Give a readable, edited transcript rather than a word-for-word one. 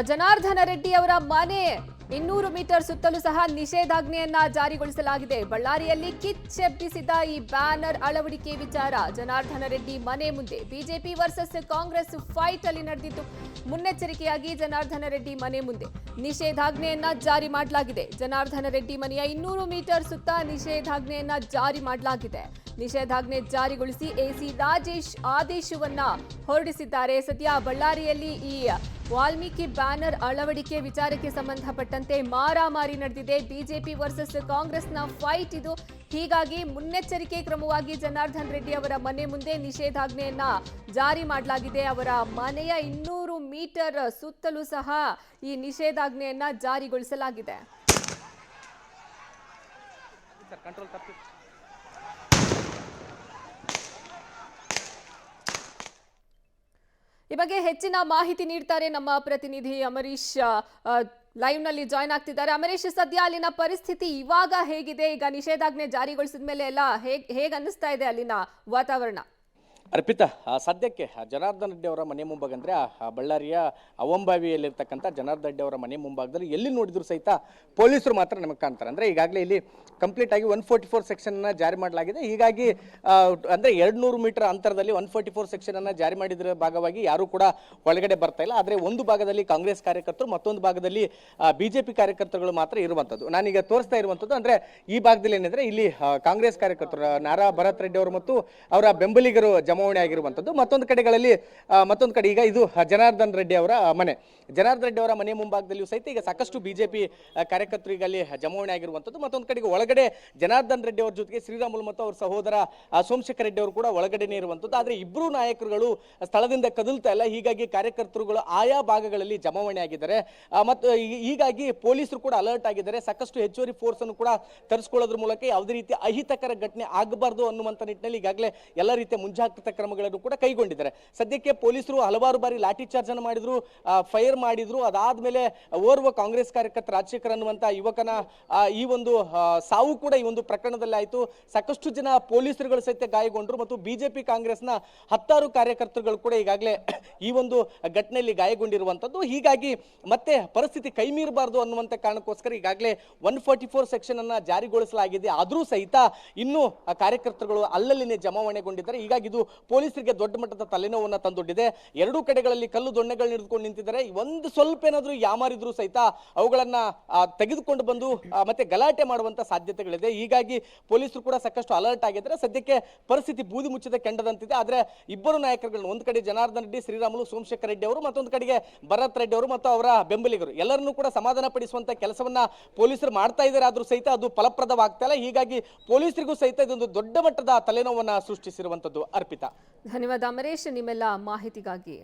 ಜನಾರ್ದನ ರೆಡ್ಡಿ ಅವರ ಮನೆ 200 ಮೀಟರ್ ಸುತ್ತಲೂ ಸಹ ನಿಷೇಧಾಜ್ಞೆಯನ್ನ ಜಾರಿಗೊಳಿಸಲಾಗಿದೆ. ಬಳ್ಳಾರಿಯಲ್ಲಿ ಕಿಚ್ಚೆಬ್ಬಿಸಿದ ಈ ಬ್ಯಾನರ್ ಅಳವಡಿಕೆ ವಿಚಾರ ಜನಾರ್ದನ ರೆಡ್ಡಿ ಮನೆ ಮುಂದೆ ಬಿಜೆಪಿ ವರ್ಸಸ್ ಕಾಂಗ್ರೆಸ್ ಫೈಟ್ ಅಲ್ಲಿ ನಡೆದಿತ್ತು. ಮುನ್ನೆಚ್ಚರಿಕೆಯಾಗಿ ಜನಾರ್ದನ ರೆಡ್ಡಿ ಮನೆ ಮುಂದೆ ನಿಷೇಧಾಜ್ಞೆಯನ್ನ ಜಾರಿ ಮಾಡಲಾಗಿದೆ. ಜನಾರ್ದನ ರೆಡ್ಡಿ ಮನೆಯ 200 ಮೀಟರ್ ಸುತ್ತ ನಿಷೇಧಾಜ್ಞೆಯನ್ನ ಜಾರಿ ಮಾಡಲಾಗಿದೆ. ನಿಷೇಧಾಜ್ಞೆ ಜಾರಿಗೊಳಿಸಿ ಎಸಿ ರಾಜೇಶ್ ಆದೇಶವನ್ನ ಹೊರಡಿಸಿದ್ದಾರೆ. ಸದ್ಯ ಬಳ್ಳಾರಿಯಲ್ಲಿ ಈ ವಾಲ್ಮೀಕಿ ಬ್ಯಾನರ್ ಅಳವಡಿಕೆ ವಿಚಾರಕ್ಕೆ ಸಂಬಂಧಪಟ್ಟಂತೆ ಮಾರಾಮಾರಿ ನಡೆದಿದೆ. ಬಿಜೆಪಿ ವರ್ಸಸ್ ಕಾಂಗ್ರೆಸ್ನ ಫೈಟ್ ಇದು. ಹೀಗಾಗಿ ಮುನ್ನೆಚ್ಚರಿಕೆ ಕ್ರಮವಾಗಿ ಜನಾರ್ದನ್ ರೆಡ್ಡಿ ಅವರ ಮನೆ ಮುಂದೆ ನಿಷೇಧಾಜ್ಞೆಯನ್ನ ಜಾರಿ ಮಾಡಲಾಗಿದೆ. ಅವರ ಮನೆಯ 200 ಮೀಟರ್ ಸುತ್ತಲೂ ಸಹ ಈ ನಿಷೇಧಾಜ್ಞೆಯನ್ನ ಜಾರಿಗೊಳಿಸಲಾಗಿದೆ. ಈ ಬಗ್ಗೆ ಹೆಚ್ಚಿನ ಮಾಹಿತಿ ನೀಡ್ತಾರೆ ನಮ್ಮ ಪ್ರತಿನಿಧಿ ಅಮರೀಶ್. ಲೈವ್ ನಲ್ಲಿ ಜಾಯ್ನ್ ಆಗ್ತಿದ್ದಾರೆ. ಅಮರೀಶ್, ಸದ್ಯ ಅಲ್ಲಿನ ಪರಿಸ್ಥಿತಿ ಇವಾಗ ಹೇಗಿದೆ? ಈಗ ನಿಷೇಧಾಜ್ಞೆ ಜಾರಿಗೊಳಿಸಿದ ಮೇಲೆ ಎಲ್ಲ ಹೇಗೆ ಅನ್ನಿಸ್ತಾ ಇದೆ ಅಲ್ಲಿನ ವಾತಾವರಣ? ಅರ್ಪಿತಾ, ಸದ್ಯಕ್ಕೆ ಜನಾರ್ದನ್ ರೆಡ್ಡಿ ಅವರ ಮನೆ ಮುಂಭಾಗಂದ್ರೆ ಬಳ್ಳಾರಿಯ ಅವಂಬಾವಿಯಲ್ಲಿರ್ತಕ್ಕಂಥ ಜನಾರ್ದನ್ ರೆಡ್ಡಿ ಅವರ ಮನೆ ಮುಂಭಾಗದಲ್ಲಿ ಎಲ್ಲಿ ನೋಡಿದ್ರು ಸಹಿತ ಪೊಲೀಸರು ಮಾತ್ರ ನಮಗೆ ಕಾಣ್ತಾರೆ. ಅಂದರೆ ಈಗಾಗಲೇ ಇಲ್ಲಿ ಕಂಪ್ಲೀಟ್ ಆಗಿ 144 ಸೆಕ್ಷನ್ನ ಜಾರಿ ಮಾಡಲಾಗಿದೆ. ಹೀಗಾಗಿ ಅಂದರೆ 200 ಮೀಟರ್ ಅಂತರದಲ್ಲಿ 144 ಸೆಕ್ಷನನ್ನು ಜಾರಿ ಮಾಡಿದ್ರ ಭಾಗವಾಗಿ ಯಾರೂ ಕೂಡ ಒಳಗಡೆ ಬರ್ತಾ ಇಲ್ಲ. ಆದರೆ ಒಂದು ಭಾಗದಲ್ಲಿ ಕಾಂಗ್ರೆಸ್ ಕಾರ್ಯಕರ್ತರು, ಮತ್ತೊಂದು ಭಾಗದಲ್ಲಿ ಬಿಜೆಪಿ ಕಾರ್ಯಕರ್ತರುಗಳು ಮಾತ್ರ ಇರುವಂಥದ್ದು. ನಾನೀಗ ತೋರಿಸ್ತಾ ಇರುವಂಥದ್ದು ಅಂದರೆ ಈ ಭಾಗದಲ್ಲಿ ಏನಿದ್ರೆ ಇಲ್ಲಿ ಕಾಂಗ್ರೆಸ್ ಕಾರ್ಯಕರ್ತರು ನಾರಾ ಭರತ್ ರೆಡ್ಡಿ ಅವರು ಮತ್ತು ಅವರ ಬೆಂಬಲಿಗರು ಜಮಾವಣೆ ಆಗಿರುವಂಥದ್ದು. ಮತ್ತೊಂದು ಕಡೆ ಈಗ ಇದು ಜನಾರ್ದನ್ ರೆಡ್ಡಿ ಅವರ ಮನೆ. ಜನಾರ್ದನ್ ರೆಡ್ಡಿ ಅವರ ಮನೆ ಮುಂಭಾಗದಲ್ಲಿಯೂ ಸಹಿತ ಈಗ ಸಾಕಷ್ಟು ಬಿಜೆಪಿ ಕಾರ್ಯಕರ್ತರು ಈಗ ಅಲ್ಲಿ ಜಮಾವಣೆ ಆಗಿರುವಂಥದ್ದು. ಮತ್ತೊಂದು ಕಡೆಗೆ ಒಳಗಡೆ ಜನಾರ್ದನ್ ರೆಡ್ಡಿ ಅವರ ಜೊತೆಗೆ ಶ್ರೀರಾಮುಲು ಮತ್ತು ಅವರ ಸಹೋದರ ಸೋಮಶೇಖರ್ ರೆಡ್ಡಿ ಅವರು ಕೂಡ ಒಳಗಡೆನೇ ಇರುವಂಥದ್ದು. ಆದರೆ ಇಬ್ಬರು ನಾಯಕರುಗಳು ಸ್ಥಳದಿಂದ ಕದಲ್ತಾ ಇಲ್ಲ. ಹೀಗಾಗಿ ಕಾರ್ಯಕರ್ತರುಗಳು ಆಯಾ ಭಾಗಗಳಲ್ಲಿ ಜಮಾವಣೆ ಆಗಿದ್ದಾರೆ. ಮತ್ತು ಹೀಗಾಗಿ ಪೊಲೀಸರು ಕೂಡ ಅಲರ್ಟ್ ಆಗಿದ್ದಾರೆ. ಸಾಕಷ್ಟು ಹೆಚ್ಚುವರಿ ಫೋರ್ಸ್ ಅನ್ನು ಕೂಡ ತರಿಸ್ಕೊಳ್ಳೋದ್ರ ಮೂಲಕ ಯಾವುದೇ ರೀತಿ ಅಹಿತಕರ ಘಟನೆ ಆಗಬಾರ್ದು ಅನ್ನುವಂಥ ನಿಟ್ಟಿನಲ್ಲಿ ಈಗಾಗಲೇ ಎಲ್ಲ ರೀತಿಯ ಮುಂಜಾಗ್ರತಾ ಕ್ರಮಗಳನ್ನು ಕೂಡ ಕೈಗೊಂಡಿದ್ದಾರೆ. ಸದ್ಯಕ್ಕೆ ಪೊಲೀಸರು ಹಲವಾರು ಬಾರಿ ಲಾಠಿ ಚಾರ್ಜ್ ಅನ್ನು ಮಾಡಿದ್ರು, ಫೈರ್ ಮಾಡಿದ್ರು. ಅದಾದ್ಮೇಲೆ ಓರ್ವ ಕಾಂಗ್ರೆಸ್ ಕಾರ್ಯಕರ್ತ ರಾಜಶೇಖರ್ ಅನ್ನುವಂಥ ಯುವಕನ ಈ ಒಂದು ಸಾವು ಕೂಡ ಈ ಒಂದು ಪ್ರಕರಣದಲ್ಲಿ ಆಯಿತು. ಸಾಕಷ್ಟು ಜನ ಪೊಲೀಸರುಗಳು ಸಹಿತ ಗಾಯಗೊಂಡರು ಮತ್ತು ಬಿಜೆಪಿ ಕಾಂಗ್ರೆಸ್ನ 10 ಕಾರ್ಯಕರ್ತರುಗಳು ಕೂಡ ಈಗಾಗಲೇ ಈ ಒಂದು ಘಟನೆಯಲ್ಲಿ ಗಾಯಗೊಂಡಿರುವಂಥದ್ದು. ಹೀಗಾಗಿ ಮತ್ತೆ ಪರಿಸ್ಥಿತಿ ಕೈ ಮೀರಬಾರ್ದು ಅನ್ನುವಂಥ ಕಾರಣಕ್ಕೋಸ್ಕರ ಈಗಾಗಲೇ 144 ಸೆಕ್ಷನ್ ಅನ್ನ ಜಾರಿಗೊಳಿಸಲಾಗಿದೆ. ಆದರೂ ಸಹಿತ ಇನ್ನೂ ಕಾರ್ಯಕರ್ತರುಗಳು ಅಲ್ಲಲ್ಲಿನೇ ಜಮಾವಣೆಗೊಂಡಿದ್ದಾರೆ. ಹೀಗಾಗಿ ಇದು ಪೊಲೀಸರಿಗೆ ದೊಡ್ಡ ಮಟ್ಟದ ತಲೆನೋವನ್ನು ತಂದೊಡ್ಡಿದೆ. ಎರಡೂ ಕಡೆಗಳಲ್ಲಿ ಕಲ್ಲು ದೊಣ್ಣೆಗಳು ಹಿಡಿದುಕೊಂಡು ನಿಂತಿದ್ದಾರೆ. ಒಂದು ಸ್ವಲ್ಪ ಏನಾದರೂ ಯಾಮಾರಿದ್ರು ಸಹಿತ ಅವುಗಳನ್ನ ತೆಗೆದುಕೊಂಡು ಬಂದು ಮತ್ತೆ ಗಲಾಟೆ ಮಾಡುವಂತ ಸಾಧ್ಯತೆಗಳಿದೆ. ಹೀಗಾಗಿ ಪೊಲೀಸರು ಕೂಡ ಸಾಕಷ್ಟು ಅಲರ್ಟ್ ಆಗಿದ್ದಾರೆ. ಸದ್ಯಕ್ಕೆ ಪರಿಸ್ಥಿತಿ ಬೂದಿ ಮುಚ್ಚಿದ ಕೆಂಡದಂತಿದೆ. ಆದರೆ ಇಬ್ಬರು ನಾಯಕರುಗಳನ್ನು, ಒಂದು ಕಡೆ ಜನಾರ್ದನ್ ರೆಡ್ಡಿ, ಶ್ರೀರಾಮುಲು, ಸೋಮಶೇಖರ್ ರೆಡ್ಡಿ ಅವರು, ಮತ್ತೊಂದು ಕಡೆಗೆ ಭರತ್ ರೆಡ್ಡಿ ಅವರು ಮತ್ತು ಅವರ ಬೆಂಬಲಿಗರು ಎಲ್ಲರನ್ನೂ ಕೂಡ ಸಮಾಧಾನ ಪಡಿಸುವಂತ ಕೆಲಸವನ್ನ ಪೊಲೀಸರು ಮಾಡ್ತಾ ಇದ್ದಾರೆ. ಆದ್ರೂ ಸಹಿತ ಅದು ಫಲಪ್ರದವಾಗ್ತಾ ಇಲ್ಲ. ಹೀಗಾಗಿ ಪೊಲೀಸರಿಗೂ ಸಹಿತ ಇದೊಂದು ದೊಡ್ಡ ಮಟ್ಟದ ತಲೆನೋವನ್ನ ಸೃಷ್ಟಿಸಿರುವಂತದ್ದು. ಅರ್ಪಿತಾ, ಧನ್ಯವಾದ ಅಮರೇಶ್ ನಿಮ್ಮೆಲ್ಲ ಮಾಹಿತಿಗಾಗಿ.